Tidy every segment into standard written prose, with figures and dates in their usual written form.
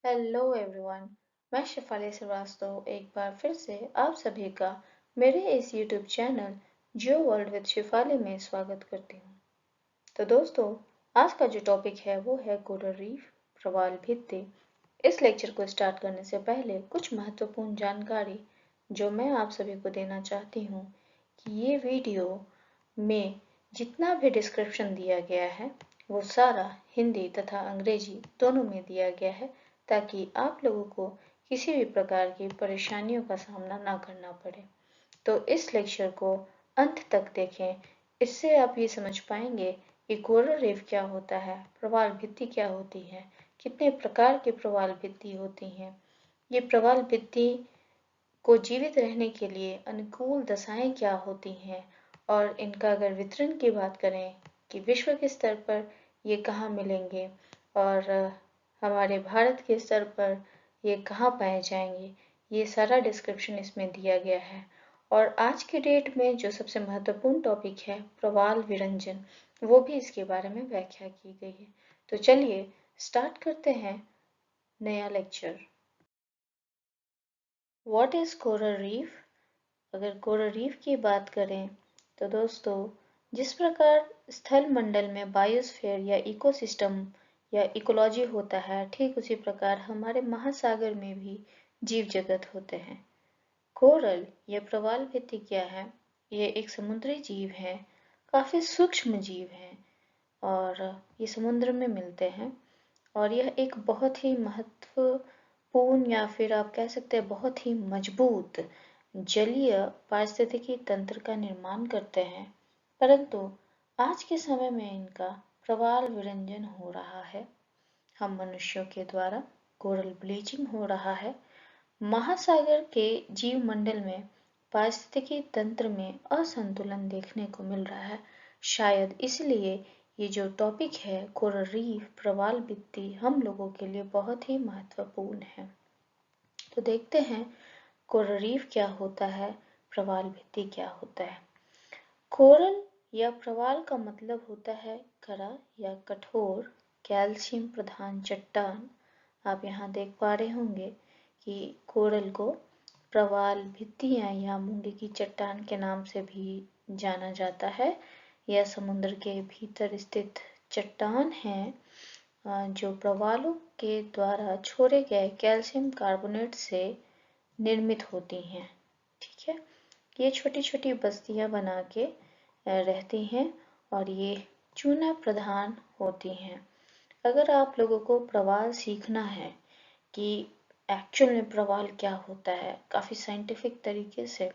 Hello everyone. मैं शिफाली श्रीवास्तव एक बार फिर से आप सभी का मेरे इस YouTube channel Geo World with Shifali में स्वागत करती हूँ। तो दोस्तों, आज का जो टॉपिक है वो है कोरल रीफ, प्रवाल भित्ति। इस लेक्चर को स्टार्ट करने से पहले कुछ महत्वपूर्ण जानकारी जो मैं आप सभी को देना चाहती हूँ कि ये वीडियो में जितना भी डिस्क्रिप्शन दिया गया है वो सारा हिंदी तथा अंग्रेजी दोनों में दिया गया है, ताकि आप लोगों को किसी भी प्रकार की परेशानियों का सामना ना करना पड़े। तो इस लेक्चर को अंत तक देखें। इससे आप ये समझ पाएंगे कि कोरल रीफ क्या होता है, प्रवाल भित्ति क्या होती है, कितने प्रकार की प्रवाल भित्ति होती हैं, ये प्रवाल भित्ति को जीवित रहने के लिए अनुकूल दशाएं क्या होती हैं, और इनका अगर वितरण की बात करें कि विश्व के स्तर पर ये कहाँ मिलेंगे और हमारे भारत के स्तर पर ये कहाँ पाए जाएंगे, ये सारा डिस्क्रिप्शन इसमें दिया गया है। और आज के डेट में जो सबसे महत्वपूर्ण टॉपिक है प्रवाल विरंजन, वो भी इसके बारे में व्याख्या की गई है। तो चलिए स्टार्ट करते हैं नया lecture. What is coral reef? अगर कोरल रीफ की बात करें तो दोस्तों, जिस प्रकार स्थल मंडल में बायोस्फीयर या इकोसिस्टम या इकोलॉजी होता है, ठीक उसी प्रकार हमारे महासागर में भी जीव जगत होते हैं। कोरल या प्रवाल भित्ति क्या है? ये एक समुद्री जीव है, काफी सूक्ष्म जीव है और ये समुद्र में मिलते हैं। और यह एक बहुत ही महत्वपूर्ण या फिर आप कह सकते हैं बहुत ही मजबूत जलीय पारिस्थितिकी तंत्र का निर्माण करते हैं। परंतु आज के समय में इनका प्रवाल विरंजन हो रहा है, हम मनुष्यों के द्वारा कोरल ब्लीचिंग हो रहा है। महासागर के जीव मंडल में पारिस्थितिकी तंत्र में असंतुलन देखने को मिल रहा है। शायद इसलिए ये जो टॉपिक है कोरल रीफ, प्रवाल भित्ति, हम लोगों के लिए बहुत ही महत्वपूर्ण है। तो देखते हैं कोरल रीफ क्या होता है, प्रवाल भित्ति क्या होता है। कोरल या प्रवाल का मतलब होता है कड़ा या कठोर कैल्शियम प्रधान चट्टान। आप यहाँ देख पा रहे होंगे कि कोरल को प्रवाल भित्तियां या मूंगे की चट्टान के नाम से भी जाना जाता है। यह समुद्र के भीतर स्थित चट्टान है जो प्रवालों के द्वारा छोड़े गए कैल्शियम कार्बोनेट से निर्मित होती हैं। ठीक है, ये छोटी छोटी बस्तियां बना के रहती हैं और ये चूना प्रधान होती हैं। अगर आप लोगों को प्रवाल सीखना है कि एक्चुअल में प्रवाल क्या होता है काफी साइंटिफिक तरीके से,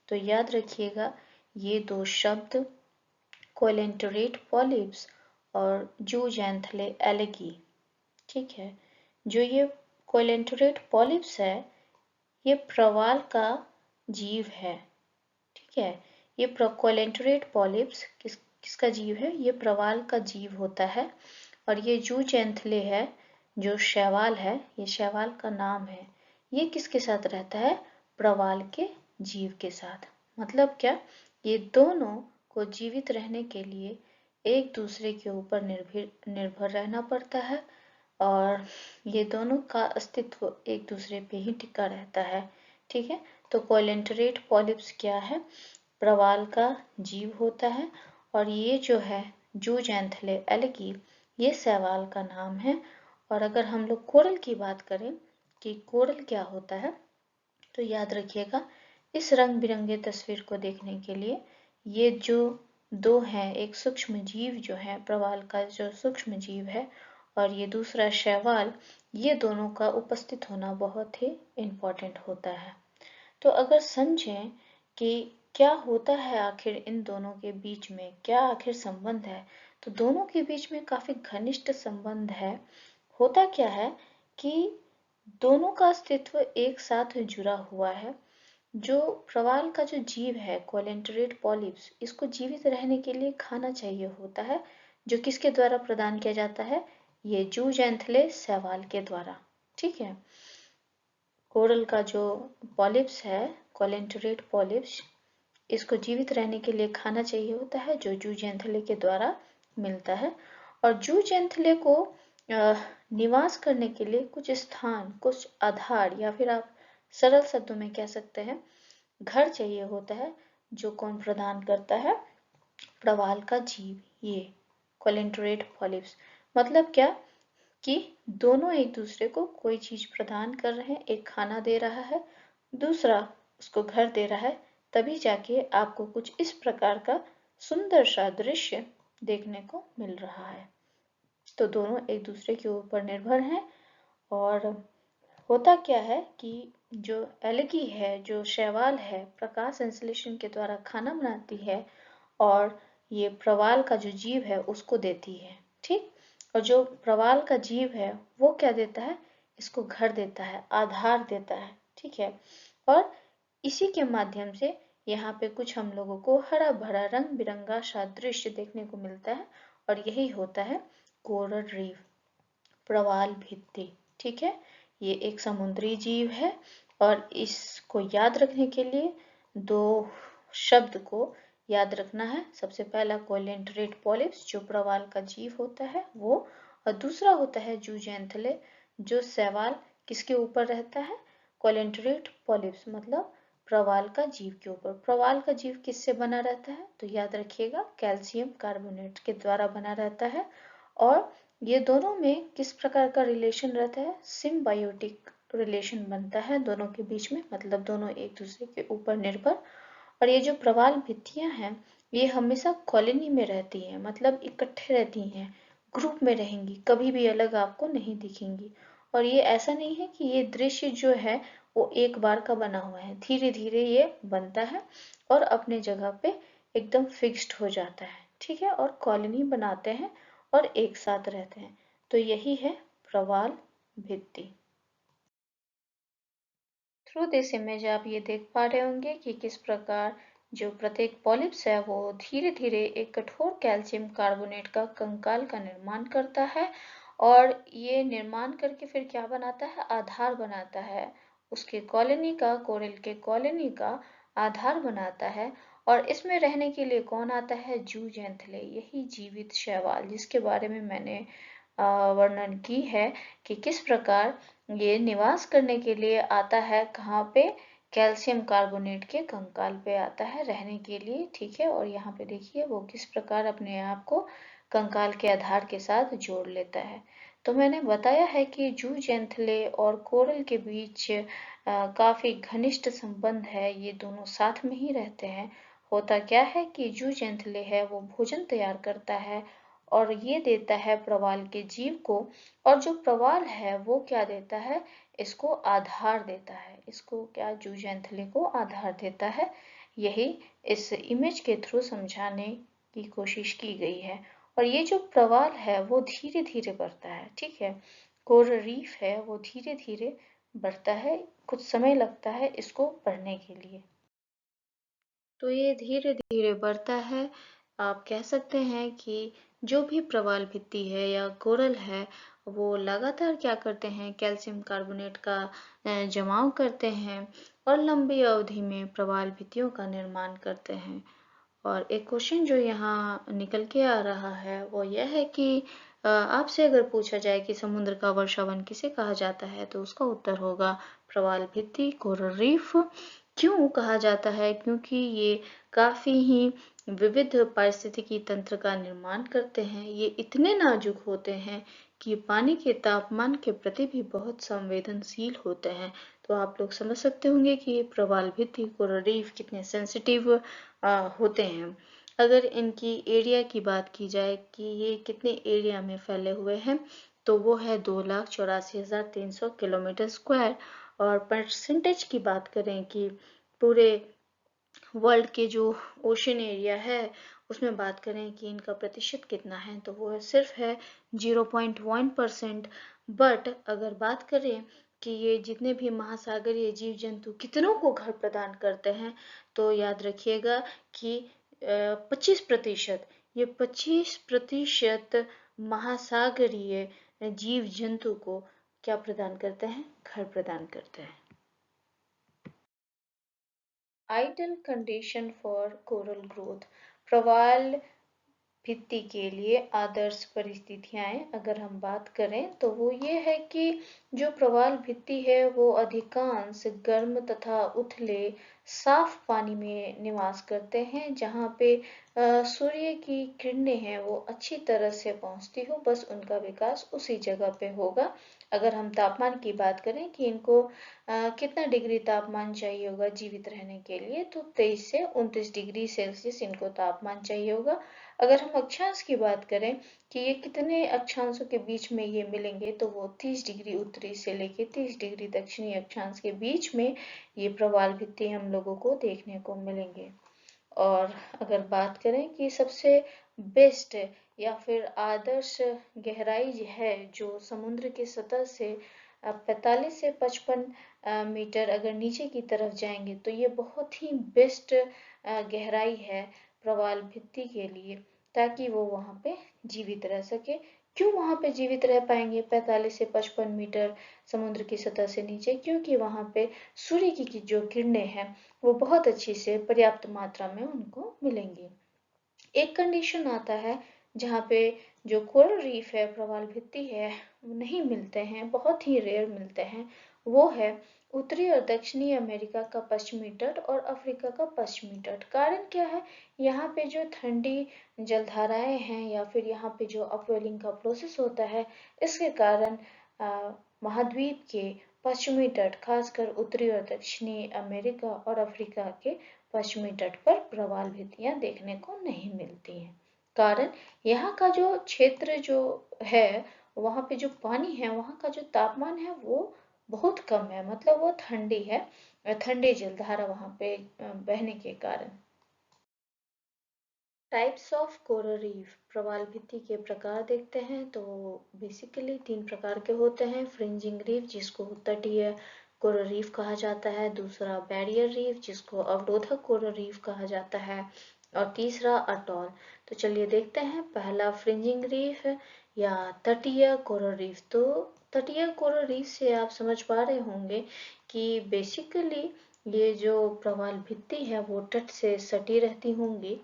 तो याद रखिएगा ये दो शब्द कोलेंटरेट पॉलिप्स और जूजेंथले एलेगी। ठीक है, जो ये कोलेंटरेट पॉलिप्स है ये प्रवाल का जीव है। ठीक है, ये कोलेंटरेट पॉलिप्स किसका जीव है? ये प्रवाल का जीव होता है। और ये जूजेंथले है जो शैवाल है, ये शैवाल का नाम है। ये किसके साथ रहता है? प्रवाल के जीव के साथ। मतलब क्या? ये दोनों को जीवित रहने के लिए एक दूसरे के ऊपर निर्भर रहना पड़ता है और ये दोनों का अस्तित्व एक दूसरे पे ही टिका रहता है। ठीक है, तो कोलेंटरेट पॉलिप्स क्या है? प्रवाल का जीव होता है और ये जो है जूजेंथले एल्गी, ये शैवाल का नाम है। और अगर हम लोग कोरल की बात करें कि कोरल क्या होता है, तो याद रखिएगा इस रंग बिरंगे तस्वीर को देखने के लिए ये जो दो हैं, एक सूक्ष्म जीव जो है प्रवाल का जो सूक्ष्म जीव है और ये दूसरा शैवाल, ये दोनों का उपस्थित होना बहुत ही इम्पोर्टेंट होता है। तो अगर समझें कि क्या होता है आखिर इन दोनों के बीच में, क्या आखिर संबंध है, तो दोनों के बीच में काफी घनिष्ठ संबंध है। होता क्या है कि दोनों का अस्तित्व एक साथ जुड़ा हुआ है। जो प्रवाल का जो जीव है कोलेंटरेट पॉलिप्स, इसको जीवित रहने के लिए खाना चाहिए होता है, जो किसके द्वारा प्रदान किया जाता है? ये जूजेंथले शैवाल के द्वारा। ठीक है, कोरल का जो पॉलिप्स है कोलेंटरेट पॉलिप्स, इसको जीवित रहने के लिए खाना चाहिए होता है जो जूजेंथले के द्वारा मिलता है। और जूजेंथले को निवास करने के लिए कुछ स्थान, कुछ आधार, या फिर आप सरल शब्दों में कह सकते हैं घर चाहिए होता है, जो कौन प्रदान करता है? प्रवाल का जीव, ये कोलेंटरेट पॉलिप्स। मतलब क्या कि दोनों एक दूसरे को कोई चीज प्रदान कर रहे हैं, एक खाना दे रहा है, दूसरा उसको घर दे रहा है, तभी जाके आपको कुछ इस प्रकार का सुंदर सा दृश्य देखने को मिल रहा है। तो दोनों एक दूसरे के ऊपर निर्भर हैं। और होता क्या है कि जो एलगी है, जो शैवाल है, प्रकाश संश्लेषण के द्वारा खाना बनाती है और ये प्रवाल का जो जीव है उसको देती है, ठीक। और जो प्रवाल का जीव है वो क्या देता है? इसको घर देता है, आधार देता है, ठीक है। और इसी के माध्यम से यहाँ पे कुछ हम लोगों को हरा भरा रंग बिरंगा सा दृश्य देखने को मिलता है, और यही होता है कोरल रीफ, प्रवाल भित्ति, ठीक है। ये एक समुद्री जीव है, और इसको याद रखने के लिए दो शब्द को याद रखना है। सबसे पहला कोलेंटरेट पॉलिप्स, जो प्रवाल का जीव होता है वो, और दूसरा होता है जूजेंथले, जो शैवाल किसके ऊपर रहता है? कोलेंटरेट पॉलिप्स, मतलब प्रवाल का जीव के ऊपर। प्रवाल का जीव किससे बना रहता है? तो याद रखिएगा, कैल्शियम कार्बोनेट के द्वारा बना रहता है। और ये दोनों में किस प्रकार का रिलेशन रहता है? सिम्बायोटिक रिलेशन बनता है दोनों के बीच में, मतलब दोनों एक दूसरे के ऊपर निर्भर। और ये जो प्रवाल भित्तियां हैं, ये हमेशा कॉलोनी में रहती हैं, मतलब इकट्ठे रहती हैं, ग्रुप में रहेंगी, कभी भी अलग आपको नहीं दिखेंगी। और ये ऐसा नहीं है कि ये दृश्य जो है वो एक बार का बना हुआ है, धीरे धीरे ये बनता है और अपने जगह पे एकदम फिक्स्ड हो जाता है, ठीक है। और कॉलोनी बनाते हैं और एक साथ रहते हैं। तो यही है प्रवाल भित्ति। थ्रू दिस इमेज आप ये देख पा रहे होंगे कि किस प्रकार जो प्रत्येक पॉलिप्स है वो धीरे धीरे एक कठोर कैल्शियम कार्बोनेट का कंकाल का निर्माण करता है, और ये निर्माण करके फिर क्या बनाता है? आधार बनाता है, उसके कॉलोनी का, कोरल के कॉलोनी का आधार बनाता है। और इसमें रहने के लिए कौन आता है? जूजेंथले, यही जीवित शैवाल जिसके बारे में मैंने वर्णन की है कि किस प्रकार ये निवास करने के लिए आता है। कहाँ पे? कैल्शियम कार्बोनेट के कंकाल पे आता है रहने के लिए, ठीक है। और यहाँ पे देखिए वो किस प्रकार अपने आप को कंकाल के आधार के साथ जोड़ लेता है। तो मैंने बताया है कि जूजेंथले और कोरल के बीच काफी घनिष्ठ संबंध है, ये दोनों साथ में ही रहते हैं। होता क्या है कि जूजेंथले है वो भोजन तैयार करता है और ये देता है प्रवाल के जीव को, और जो प्रवाल है वो क्या देता है? इसको आधार देता है, इसको क्या? जूजेंथले को आधार देता है। यही इस इमेज के थ्रू समझाने की कोशिश की गई है। और ये जो प्रवाल है वो धीरे धीरे बढ़ता है, ठीक है। कोरल रीफ है वो धीरे धीरे बढ़ता है, कुछ समय लगता है इसको बढ़ने के लिए। तो ये धीरे धीरे बढ़ता है। आप कह सकते हैं कि जो भी प्रवाल भित्ति है या कोरल है, वो लगातार क्या करते हैं? कैल्शियम कार्बोनेट का जमाव करते हैं और लंबी अवधि में प्रवाल भित्तियों का निर्माण करते हैं। और एक क्वेश्चन जो यहाँ निकल के आ रहा है वो यह है कि आपसे अगर पूछा जाए कि समुद्र का वर्षावन किसे कहा जाता है, तो उसका उत्तर होगा प्रवाल भित्ति, कोरल रीफ। क्यों कहा जाता है? क्योंकि ये काफी ही विविध पारिस्थितिकी तंत्र का निर्माण करते हैं। ये इतने नाजुक होते हैं कि पानी के तापमान के प्रति भी बहुत संवेदनशील होते हैं। तो आप लोग समझ सकते होंगे कि ये प्रवाल भित्ति, कोरल रीफ कितने सेंसिटिव होते हैं। अगर इनकी एरिया की बात की जाए कि ये कितने एरिया में फैले हुए हैं, तो वो है 2,84,300 किलोमीटर स्क्वायर। और परसेंटेज की बात करें कि पूरे वर्ल्ड के जो ओशन एरिया है उसमें बात करें कि इनका प्रतिशत कितना है, तो वो सिर्फ है 0.1%। बट अगर बात करें कि ये जितने भी महासागरीय जीव जंतु कितनों को घर प्रदान करते हैं, तो याद रखिएगा कि 25%, ये 25% महासागरीय जीव जंतु को क्या प्रदान करते हैं? घर प्रदान करते हैं। Ideal condition for coral growth, प्रवाल भित्ति के लिए आदर्श परिस्थितियाँ अगर हम बात करें तो वो ये है कि जो प्रवाल भित्ति है वो अधिकांश गर्म तथा उथले साफ पानी में निवास करते हैं, जहाँ पे सूर्य की किरणें हैं वो अच्छी तरह से पहुँचती हो, बस उनका विकास उसी जगह पे होगा। अगर हम तापमान की बात करें कि इनको कितना डिग्री तापमान चाहिए होगा जीवित रहने के लिए, तो 23 से 29 डिग्री सेल्सियस इनको तापमान चाहिए होगा। अगर हम अक्षांश की बात करें कि ये कितने अक्षांशों के बीच में ये मिलेंगे, तो वो 30 डिग्री उत्तरी से लेके 30 डिग्री दक्षिणी अक्षांश के बीच में ये प्रवाल भित्ति हम लोगों को देखने को मिलेंगे। और अगर बात करें कि सबसे बेस्ट या फिर आदर्श गहराई है जो समुद्र की सतह से 45 से 55 मीटर अगर नीचे की तरफ जाएंगे, तो ये बहुत ही बेस्ट गहराई है प्रवाल भित्ति के लिए, ताकि वो वहाँ पे जीवित रह सके। क्यों वहाँ पे जीवित रह पाएंगे 45 से 55 मीटर समुद्र की सतह से नीचे? क्योंकि वहाँ पे सूर्य की जो किरणें हैं वो बहुत अच्छी से पर्याप्त मात्रा में उनको मिलेंगी। एक कंडीशन आता है जहाँ पे जो कोरल रीफ है, प्रवाल भित्ति है, वो नहीं मिलते हैं, बहुत ही रेयर मिलते हैं। वो है उत्तरी और दक्षिणी अमेरिका का पश्चिमी तट और अफ्रीका का पश्चिमी तट। कारण क्या है? यहाँ पे जो ठंडी जलधाराएं हैं या फिर यहाँ पे जो अपवेलिंग का प्रोसेस होता है, इसके कारण महाद्वीप के पश्चिमी तट, खासकर उत्तरी और दक्षिणी अमेरिका और अफ्रीका के पश्चिमी तट पर प्रवाल भित्तियां देखने को नहीं मिलती हैं। कारण यहाँ का जो क्षेत्र जो है, वहाँ पे जो पानी है, वहाँ का जो तापमान है वो बहुत कम है, मतलब वो ठंडी है, ठंडी जलधारा वहाँ पे बहने के कारण। टाइप्स ऑफ कोरल रीफ, प्रवाल भित्ति के प्रकार देखते हैं तो बेसिकली 3 प्रकार के होते हैं। फ्रिंजिंग रीफ जिसको तटीय कोरल रीफ कहा जाता है, दूसरा बैरियर रीफ जिसको अवरोधक कोरल रीफ कहा जाता है, और तीसरा अटॉल। तो चलिए देखते हैं। पहला फ्रिंजिंग रीफ या तटीय कोरल रीफ। तो तटीय कोरल रीफ से आप समझ पा रहे होंगे कि बेसिकली ये जो प्रवाल भित्ति है वो तट से सटी रहती होंगी,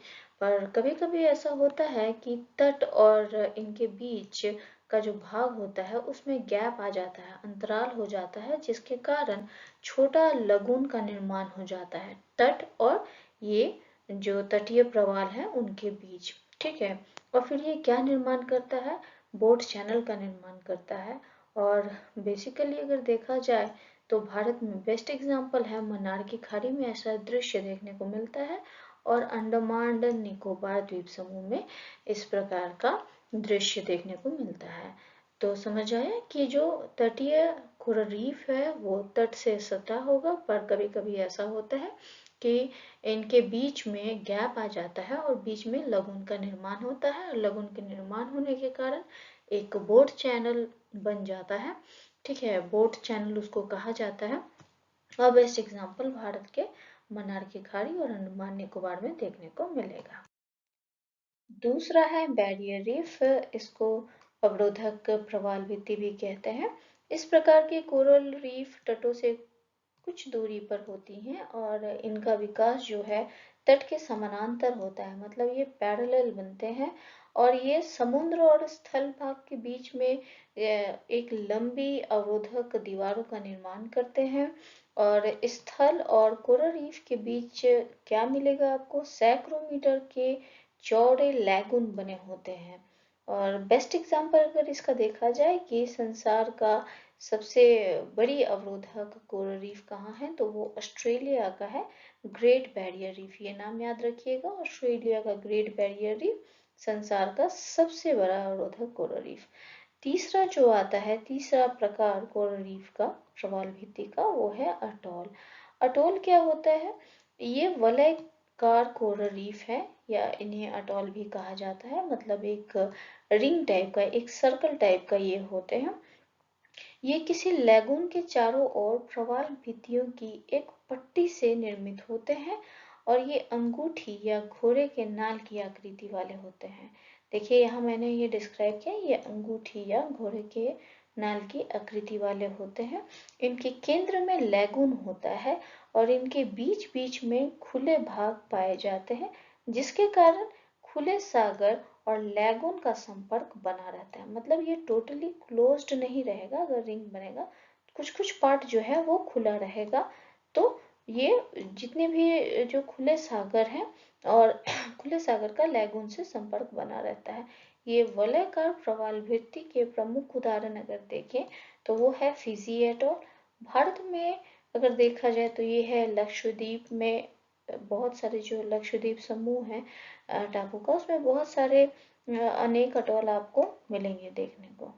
पर कभी-कभी ऐसा होता है कि तट और इनके बीच का जो भाग होता है उसमें गैप आ जाता है, अंतराल हो जाता है, जिसके कारण छोटा लगून का निर्माण हो जाता है तट और ये जो तटीय प्रवाल है उनके बीच। ठीक है, और फिर ये क्या निर्माण करता है? बोट चैनल का निर्माण करता है। और बेसिकली अगर देखा जाए तो भारत में बेस्ट एग्जाम्पल है मन्नार की खाड़ी में ऐसा दृश्य देखने को मिलता है, और अंडमान निकोबार द्वीप समूह में इस प्रकार का दृश्य देखने को मिलता है। तो समझ आया कि जो तटीय कोरल रीफ है वो तट से सटा होगा, पर कभी कभी ऐसा होता है कि इनके बीच में गैप आ जाता है और बीच में लगून का निर्माण होता है, और लगून के निर्माण होने के कारण एक बोट चैनल बन जाता है। ठीक है, बोट चैनल उसको कहा जाता है। और बेस्ट एग्जाम्पल भारत के मन्नार की खाड़ी और अंडमान निकोबार में देखने को मिलेगा। दूसरा है बैरियर रीफ, इसको अवरोधक प्रवाल भित्ति भी कहते हैं। इस प्रकार के कोरल रीफ तटों से कुछ दूरी पर होती हैं और इनका विकास जो है तट के समानांतर होता है, मतलब ये पैरेलल बनते हैं, और ये समुद्र और स्थल भाग के बीच में एक लंबी अवरोधक दीवारों का निर्माण करते हैं। और स्थल और कोरल रीफ के बीच क्या मिलेगा आपको? सैकड़ों मीटर के चौड़े लैगून बने होते हैं। और बेस्ट एग्जाम्पल अगर इसका देखा जाए कि संसार का सबसे बड़ी अवरोधक कोरल रीफ कहाँ है, तो वो ऑस्ट्रेलिया का है ग्रेट बैरियर रीफ। ये नाम याद रखिएगा, ऑस्ट्रेलिया का ग्रेट बैरियर रीफ संसार का सबसे बड़ा अवरोधक कोरल रीफ। तीसरा जो आता है, तीसरा प्रकार कोरल रीफ का, प्रवाल भित्ति का, वो है अटोल। अटोल क्या होता है? ये वलयाकार कोरल रीफ है, या इन्हें अटोल भी कहा जाता है, मतलब एक रिंग टाइप का, एक सर्कल टाइप का ये होते हैं। ये किसी लैगून के चारों ओर प्रवाल भित्तियों की एक पट्टी से निर्मित होते हैं, और ये अंगूठी या घोड़े के नाल की आकृति वाले होते हैं। देखिए यहाँ मैंने ये डिस्क्राइब किया, ये अंगूठी या घोड़े के नाल की आकृति वाले होते हैं। इनके केंद्र में लैगून होता है और इनके बीच बीच में खुले भाग पाए जाते हैं, जिसके कारण खुले सागर और लैगून का संपर्क बना रहता है। मतलब ये टोटली क्लोज्ड नहीं रहेगा। अगर रिंग बनेगा कुछ कुछ पार्ट जो है वो खुला रहेगा। तो ये जितने भी जो खुले सागर हैं और खुले सागर का लैगून से संपर्क बना रहता है। ये वलयाकार प्रवालभित्ति के प्रमुख उदाहरण अगर देखें तो वो है फिजी एटोल। भारत में अगर देखा जाए तो ये है लक्षद्वीप में, बहुत सारे जो लक्षद्वीप समूह है टापू का, उसमें बहुत सारे अनेक अटोल आपको मिलेंगे देखने को।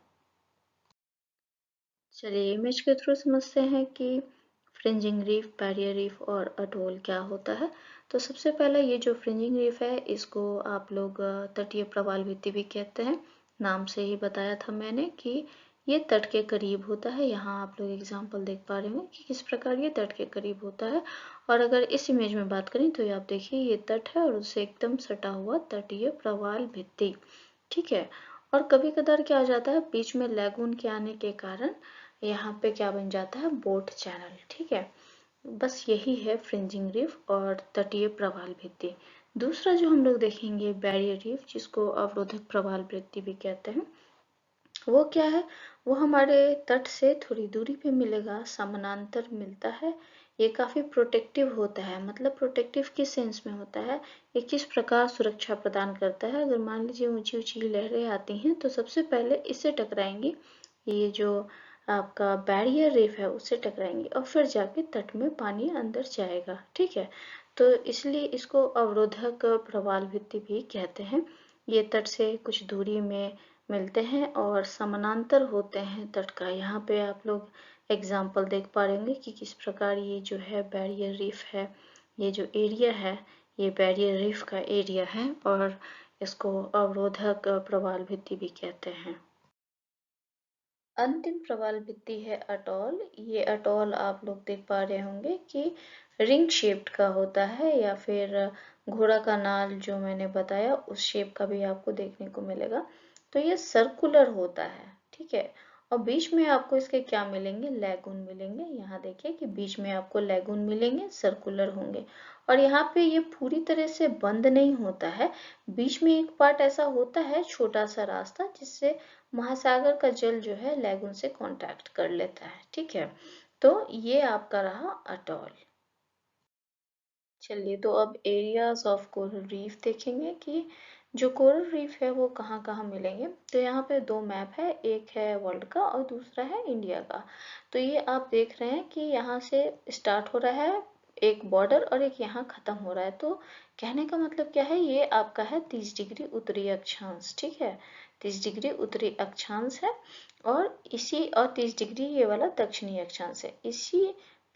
चलिए इमेज के थ्रू समझते हैं कि फ्रिंजिंग रीफ, बैरियर रीफ और अटोल क्या होता है। तो सबसे पहला ये जो फ्रिंजिंग रीफ है इसको आप लोग तटीय प्रवालभित्ति भी कहते हैं। नाम से ही बताया था मैंने कि ये तट के करीब होता है। यहाँ आप लोग एग्जाम्पल देख पा रहे हैं कि किस प्रकार ये तट के करीब होता है। और अगर इस इमेज में बात करें तो ये आप देखिए ये तट है और उससे एकदम सटा हुआ तटीय प्रवालभित्ति, ठीक है। और कभी कदार क्या हो जाता है, बीच में लैगून के आने के कारण यहाँ पे क्या बन जाता है, बोट चैनल, ठीक है। बस यही है फ्रिंजिंग रीफ और तटीय प्रवालभित्ति। दूसरा जो हम लोग देखेंगे बैरियर रीफ, जिसको अवरोधक प्रवालभित्ति भी कहते हैं, वो क्या है, वो हमारे तट से थोड़ी दूरी पे मिलेगा, समानांतर मिलता है। ये काफी प्रोटेक्टिव होता है। मतलब प्रोटेक्टिव किस सेंस में होता है, ये किस प्रकार सुरक्षा प्रदान करता है। अगर मान लीजिए ऊंची ऊंची लहरें आती हैं तो सबसे पहले इससे टकराएंगी, ये जो आपका बैरियर रीफ है उससे टकराएंगे और फिर जाके तट में पानी अंदर जाएगा, ठीक है। तो इसलिए इसको अवरोधक प्रवालभित्ति भी कहते हैं। ये तट से कुछ दूरी में मिलते हैं और समानांतर होते हैं तट का। यहाँ पे आप लोग एग्जाम्पल देख पा रहे होंगे कि किस प्रकार ये जो है बैरियर रीफ है, ये जो एरिया है ये बैरियर रीफ का एरिया है और इसको अवरोधक प्रवालभित्ति भी कहते हैं। अंतिम प्रवालभित्ति है अटोल। ये अटोल आप लोग देख पा रहे होंगे कि रिंग शेप्ड का होता है या फिर घोड़ा का नाल जो मैंने बताया उस शेप का भी आपको देखने को मिलेगा। तो ये सर्कुलर होता है, ठीक है। और बीच में आपको इसके क्या मिलेंगे, लैगून मिलेंगे। यहाँ देखिए कि बीच में आपको लैगून मिलेंगे, सर्कुलर होंगे। और यहाँ पे ये पूरी तरह से बंद नहीं होता है, बीच में एक पार्ट ऐसा होता है छोटा सा रास्ता जिससे महासागर का जल जो है लैगून से कांटेक्ट कर लेता है, ठीक है। तो ये आपका रहा अटोल। चलिए तो अब एरियाज ऑफ कोरल रीफ देखेंगे कि जो कोरल रीफ है वो कहाँ कहाँ मिलेंगे। तो यहाँ पे दो मैप है, एक है वर्ल्ड का और दूसरा है इंडिया का। तो ये आप देख रहे हैं कि यहाँ से स्टार्ट हो रहा है एक बॉर्डर और एक यहाँ खत्म हो रहा है। तो कहने का मतलब क्या है, ये आपका है 30 डिग्री उत्तरी अक्षांश, ठीक है। 30 डिग्री उत्तरी अक्षांश है और इसी और 30 डिग्री ये वाला दक्षिणी अक्षांश है। इसी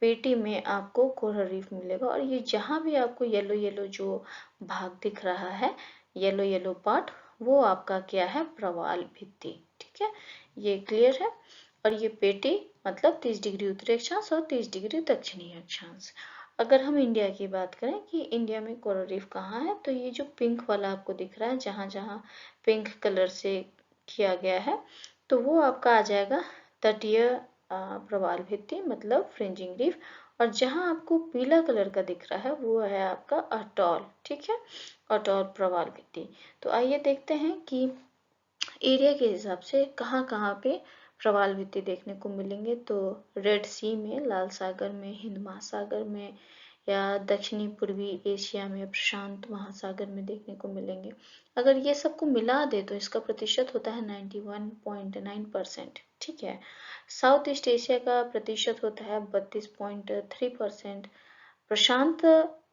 पेटी में आपको कोरल रीफ मिलेगा। और ये जहां भी आपको येलो येलो जो भाग दिख रहा है, येलो येलो पार्ट, वो आपका क्या है, प्रवाल भित्ति, ठीक है। ये क्लियर है। और ये पेटी मतलब 30 डिग्री उत्तरी अक्षांश और 30 डिग्री दक्षिणी अक्षांश। अगर हम इंडिया की बात करें कि इंडिया में कोरल रीफ कहाँ है, तो ये जो पिंक वाला आपको दिख रहा है, जहां जहां पिंक कलर से किया गया है, तो वो आपका आ जाएगा तटीय प्रवाल भित्ति मतलब फ्रिंजिंग रीफ। और जहां आपको पीला कलर का दिख रहा है वो है आपका अटोल, ठीक है, अटोल प्रवाल भित्ति। तो आइए देखते हैं कि एरिया के हिसाब से कहाँ कहाँ पे प्रवाल भित्ति देखने को मिलेंगे। तो रेड सी में, लाल सागर में, हिंद महासागर में या दक्षिणी पूर्वी एशिया में, प्रशांत महासागर में देखने को मिलेंगे। अगर ये सबको मिला दे तो इसका प्रतिशत होता है 91.9%, ठीक है। साउथ ईस्ट एशिया का प्रतिशत होता है 32.3%। प्रशांत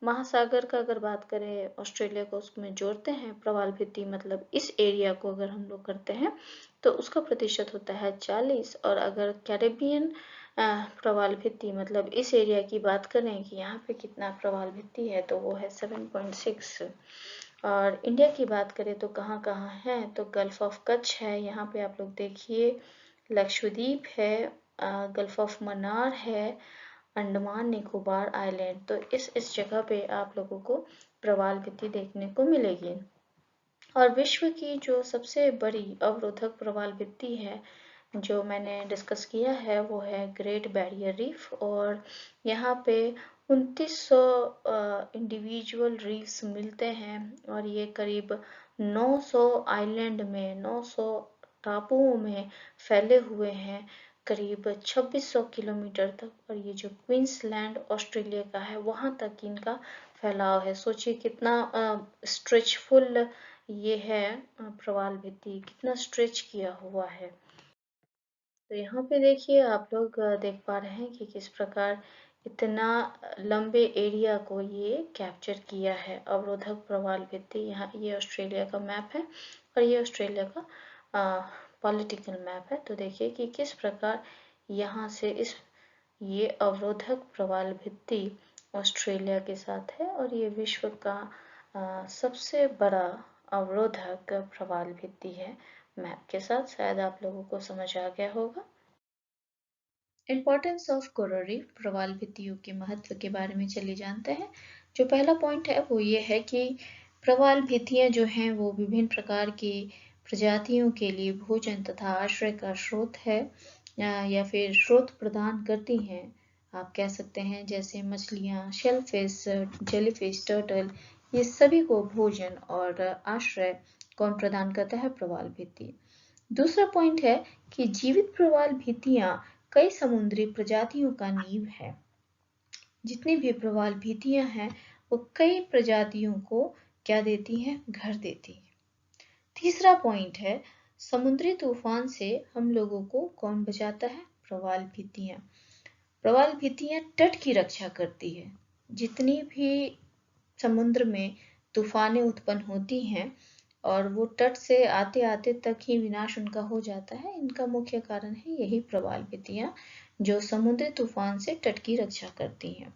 महासागर का अगर बात करें, ऑस्ट्रेलिया को उसमें जोड़ते हैं प्रवाल भित्ति मतलब इस एरिया को अगर हम लोग करते हैं तो उसका प्रतिशत होता है 40। और अगर कैरेबियन प्रवाल भित्ति मतलब इस एरिया की बात करें कि यहाँ पे कितना प्रवाल भित्ति है, तो वो है 7.6। और इंडिया की बात करें तो कहाँ कहाँ है, तो गल्फ ऑफ कच्छ है, यहाँ पे आप लोग देखिए, लक्षद्वीप है, गल्फ ऑफ मन्नार है, अंडमान निकोबार आइलैंड। तो इस जगह पे आप लोगों को प्रवाल भित्ति देखने को मिलेगी। और विश्व की जो सबसे बड़ी अवरोधक प्रवाल भित्ति है जो मैंने डिस्कस किया है वो है ग्रेट बैरियर रीफ। और यहाँ पे 2900 इंडिविजुअल रीफ्स मिलते हैं और ये करीब 900 आइलैंड में, 900 टापुओं में फैले हुए हैं, करीब 2600 किलोमीटर तक। और ये जो क्वींसलैंड ऑस्ट्रेलिया का है वहां तक इनका फैलाव है। सोचिए कितना स्ट्रेचफुल ये है, प्रवाल भित्ति कितना स्ट्रेच किया हुआ है। तो यहाँ पे देखिए आप लोग देख पा रहे हैं कि किस प्रकार इतना लंबे एरिया को ये कैप्चर किया है अवरोधक प्रवाल भित्ति। यहाँ ये ऑस्ट्रेलिया का मैप है और ये ऑस्ट्रेलिया का पॉलिटिकल मैप है। तो देखिए कि किस प्रकार यहाँ से इस ये अवरोधक प्रवाल भित्ति ऑस्ट्रेलिया के साथ है और ये विश्व का सबसे बड़ा अवरोधक प्रवाल भित्ति है मैप के साथ। शायद आप लोगों को समझ आ गया होगा। इम्पोर्टेंस ऑफ कोरल रीफ, प्रवाल भित्तियों के महत्व के बारे में चलिए जानते हैं। जो पहला पॉइंट है वो ये है कि प्रवाल भित्तियां जो हैं वो विभिन्न प्रकार की प्रजातियों के लिए भोजन तथा आश्रय का स्रोत है या फिर स्रोत प्रदान करती हैं। आप कह सकते हैं जैसे मछलियां, शेलफिश, जेलीफिश, टर्टल, ये सभी को भोजन और आश्रय कौन प्रदान करता है? प्रवाल भित्ति। दूसरा पॉइंट है कि जीवित प्रवाल भित्तियां कई समुद्री प्रजातियों का नींव है। जितनी भी प्रवाल भित्तियां हैं वो कई प्रजातियों को क्या देती हैं? घर देती हैं। तीसरा पॉइंट है समुद्री तूफान से हम लोगों को कौन बचाता है? प्रवाल भित्तियां। प्रवाल भित्तियां तट की रक्षा करती है। जितनी भी समुद्र में तूफानें उत्पन्न होती हैं और वो तट से आते आते तक ही विनाश उनका हो जाता है, इनका मुख्य कारण है यही प्रवाल भित्तियां जो समुद्री तूफान से तट की रक्षा करती हैं।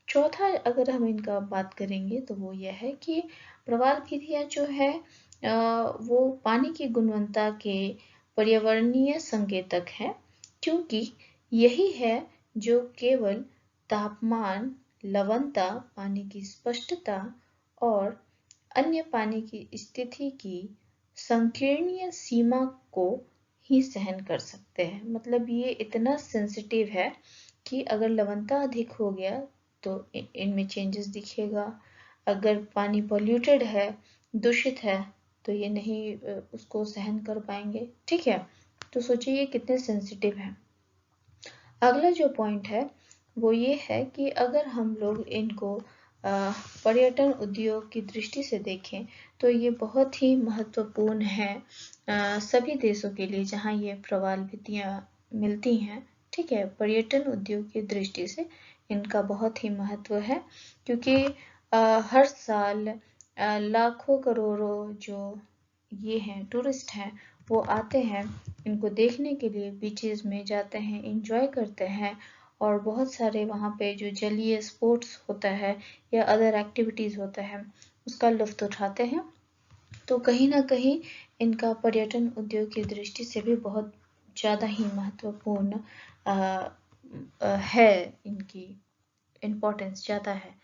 चौथा अगर हम इनका बात करेंगे तो वो यह है कि प्रवाल भित्तियां जो है वो पानी की गुणवत्ता के पर्यावरणीय संकेतक है, क्योंकि यही है जो केवल तापमान, लवणता, पानी की स्पष्टता और अन्य पानी की स्थिति की संकीर्णीय सीमा को ही सहन कर सकते हैं। मतलब ये इतना सेंसिटिव है कि अगर लवणता अधिक हो गया तो इनमें चेंजेस दिखेगा। अगर पानी पॉल्यूटेड है, दूषित है, तो ये नहीं उसको सहन कर पाएंगे। ठीक है, तो सोचिए ये कितने सेंसिटिव है। अगला जो पॉइंट है वो ये है कि अगर हम लोग इनको पर्यटन उद्योग की दृष्टि से देखें तो ये बहुत ही महत्वपूर्ण है सभी देशों के लिए जहां ये प्रवाल भित्तियां मिलती हैं। ठीक है, पर्यटन उद्योग की दृष्टि से इनका बहुत ही महत्व है, क्योंकि हर साल लाखों करोड़ों जो ये हैं टूरिस्ट हैं वो आते हैं इनको देखने के लिए, बीचेस में जाते हैं, एंजॉय करते हैं और बहुत सारे वहाँ पे जो जलीय स्पोर्ट्स होता है या अदर एक्टिविटीज़ होता है उसका लुत्फ उठाते हैं। तो कहीं ना कहीं इनका पर्यटन उद्योग की दृष्टि से भी बहुत ज़्यादा ही महत्वपूर्ण है, इनकी इम्पोर्टेंस ज़्यादा है।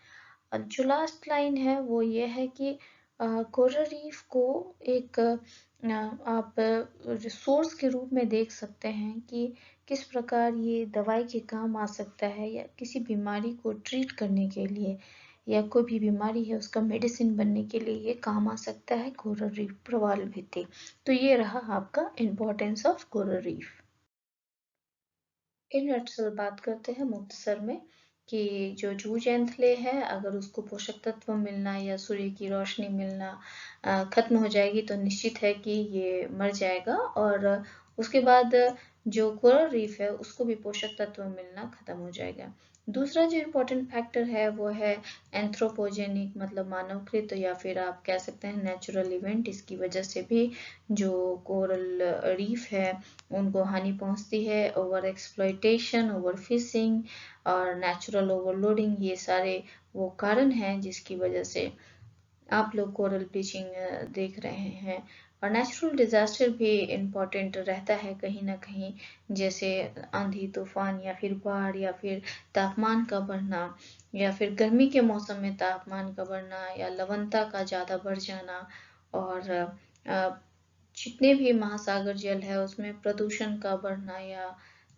जो लास्ट लाइन है वो ये है कि कोरल रीफ को एक आप रिसोर्स के रूप में देख सकते हैं कि किस प्रकार ये दवाई के काम आ सकता है, या किसी बीमारी को ट्रीट करने के लिए या कोई भी बीमारी है उसका मेडिसिन बनने के लिए ये काम आ सकता है कोरल रीफ, प्रवाल भित्ति। तो ये रहा आपका importance of coral reef. In nutshell बात करते हैं मुख्तसर में कि जो जूट एंथले है अगर उसको पोषक तत्व मिलना या सूर्य की रोशनी मिलना खत्म हो जाएगी तो निश्चित है कि ये मर जाएगा, और उसके बाद जो कोरल रीफ है उसको भी पोषक तत्व मिलना खत्म हो जाएगा। दूसरा जो इम्पोर्टेंट फैक्टर है वो है एंथ्रोपोजेनिक, मतलब मानवकृत, या फिर आप कह सकते हैं नेचुरल इवेंट। इसकी वजह से भी जो कोरल रीफ है उनको हानि पहुंचती है। ओवर एक्सप्लॉयटेशन, ओवर फिशिंग और नेचुरल ओवरलोडिंग, ये सारे वो कारण हैं जिसकी वजह से आप लोग कोरल ब्लीचिंग देख रहे हैं। और नेचुरल डिजास्टर भी इम्पोर्टेंट रहता है कहीं ना कहीं, जैसे आंधी तूफान या फिर बाढ़ या फिर तापमान का बढ़ना, या फिर गर्मी के मौसम में तापमान का बढ़ना या लवणता का ज़्यादा बढ़ जाना, और जितने भी महासागर जल है उसमें प्रदूषण का बढ़ना या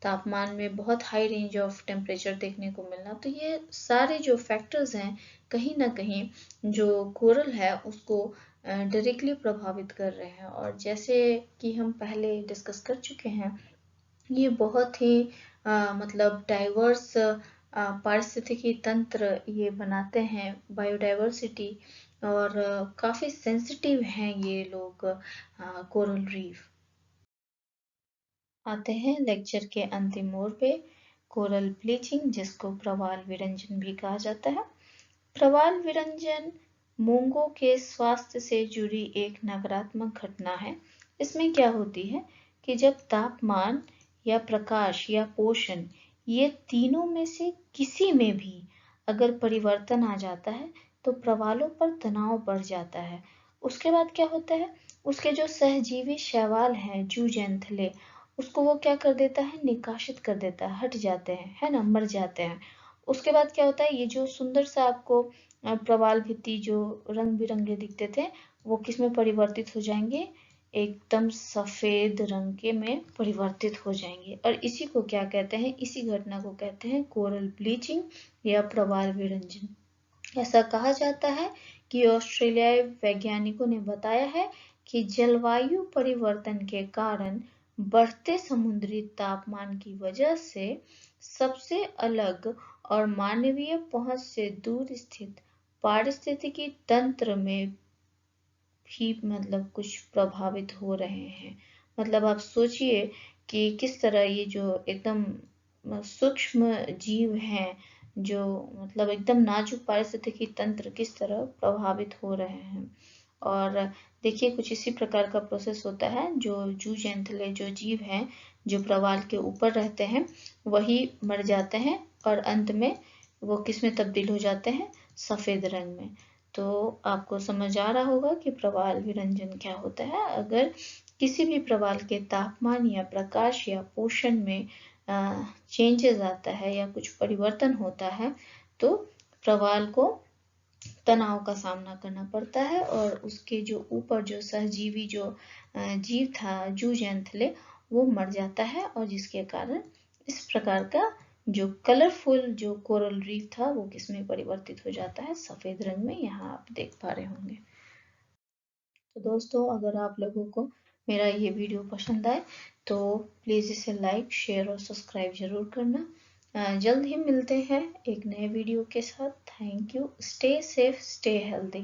तापमान में बहुत हाई रेंज ऑफ टेम्परेचर देखने को मिलना। तो ये सारे जो फैक्टर्स हैं कहीं ना कहीं जो कोरल है उसको डायरेक्टली प्रभावित कर रहे हैं। और जैसे कि हम पहले डिस्कस कर चुके हैं, ये बहुत ही मतलब डाइवर्स पारिस्थितिकी तंत्र ये बनाते हैं, बायोडाइवर्सिटी, और काफ़ी सेंसिटिव हैं ये लोग कोरल रीफ। आते हैं लेक्चर के अंतिम मोड़ पे, कोरल ब्लीचिंग, जिसको प्रवाल विरंजन भी कहा जाता है। प्रवाल विरंजन मूंगों के स्वास्थ्य से जुड़ी एक नकारात्मक घटना है। इसमें क्या होती है कि जब तापमान या प्रकाश या पोषण, ये तीनों में से किसी में भी अगर परिवर्तन आ जाता है तो प्रवालों पर तनाव बढ़ जाता है। उसके बाद क्या होता है, उसके जो सहजीवी शैवाल हैं, जूजेंथले, उसको वो क्या कर देता है, निकाशित कर देता है, हट जाते हैं, है ना, मर जाते हैं। उसके बाद क्या होता है, ये जो सुंदर सा आपको प्रवाल भित्ति जो रंग बिरंगे दिखते थे, वो किस में परिवर्तित हो जाएंगे, एकदम सफेद रंग के में परिवर्तित हो जाएंगे। और इसी को क्या कहते हैं, इसी घटना को कहते हैं कोरल ब्लीचिंग या प्रवाल विरंजन। ऐसा कहा जाता है कि ऑस्ट्रेलियाई वैज्ञानिकों ने बताया है कि जलवायु परिवर्तन के कारण बढ़ते समुद्री तापमान की वजह से सबसे अलग और मानवीय पहुंच से दूर स्थित पारिस्थितिकी तंत्र में भी मतलब कुछ प्रभावित हो रहे हैं। मतलब आप सोचिए कि किस तरह ये जो एकदम सूक्ष्म जीव हैं, जो मतलब एकदम नाजुक पारिस्थितिकी तंत्र किस तरह प्रभावित हो रहे हैं। और देखिए कुछ इसी प्रकार का प्रोसेस होता है, जो जूजेंथले जो जीव हैं जो प्रवाल के ऊपर रहते हैं वही मर जाते हैं और अंत में वो किस में तब्दील हो जाते हैं, सफेद रंग में। तो आपको समझ आ रहा होगा कि प्रवाल विरंजन क्या होता है। अगर किसी भी प्रवाल के तापमान या प्रकाश या पोषण में चेंजेस आता है या कुछ परिवर्तन होता है तो प्रवाल को तनाव का सामना करना पड़ता है और उसके जो ऊपर जो सहजीवी जो जीव था जूजेंथले, वो मर जाता है और जिसके कारण इस प्रकार का जो कलरफुल जो कोरल रीफ था वो किसमें परिवर्तित हो जाता है, सफेद रंग में। यहाँ आप देख पा रहे होंगे। तो दोस्तों, अगर आप लोगों को मेरा ये वीडियो पसंद आए तो प्लीज़ इसे लाइक, शेयर और सब्सक्राइब जरूर करना। जल्द ही मिलते हैं एक नए वीडियो के साथ। Thank you. Stay safe, stay healthy.